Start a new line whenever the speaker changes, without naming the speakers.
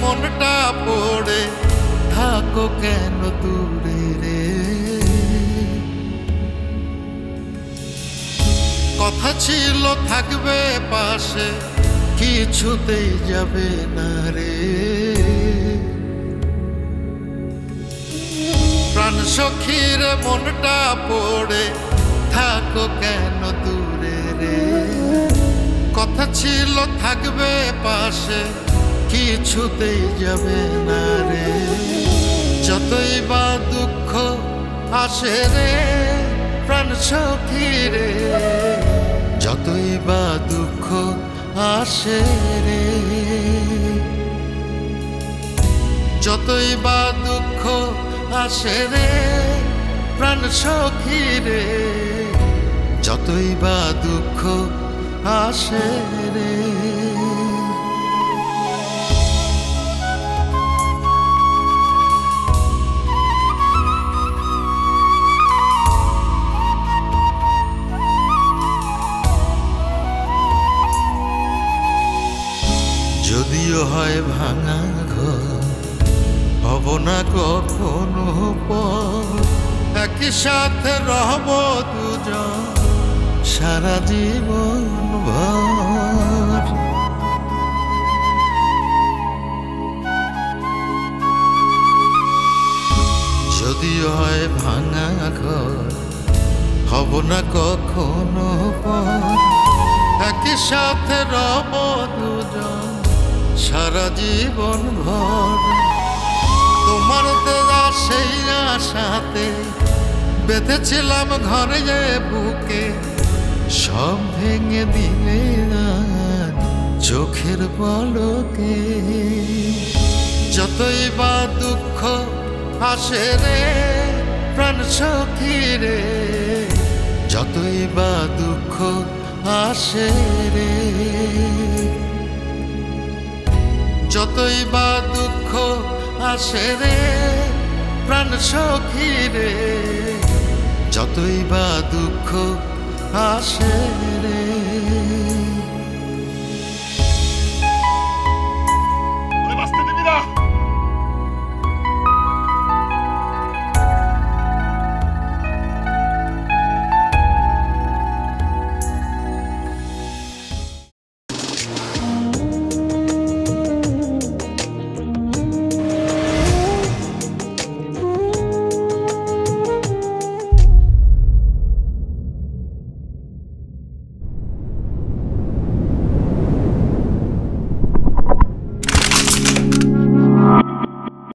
মনটা পড়ে থাকো কেন দূরে রে। কথা ছিল থাকবে পাশে, কিছুতেই যাবে না রে। প্রাণ সখীর মনটা পড়ে থাকো কেন দূরে রে। কথা ছিল থাকবে পাশে, কিছুতেই যাবে না রে। যতই বা দুঃখ আসে রে প্রাণ সখী রে, যতই বা দুঃখ আসে রে, যতই বা দুঃখ আসে রে প্রাণ সখী রে, যতই বা দুঃখ আসে রে। যদিও হয় ভাঙা ঘর, হব না কখনো পর, একই সাথে রহব দুজন সারা জীবন ভর। যদিও হয় ভাঙা ঘর, হব না কখনো পর, একই সাথে রহব দুজন সারা জীবন ভর। তোমার দেওয়া সেই আশাতে বেঁধেছিলাম ঘরে যে বুকে, সব ভেঙে দিলে আর চোখের পলকে। যতই বা দুঃখ আসে রে প্রাণ সখী রে, যতই বা দুঃখ আসে রে, যতই বা দুঃখ আসে রে প্রাণ সখী রে, যতই বা দুঃখ আসে রে।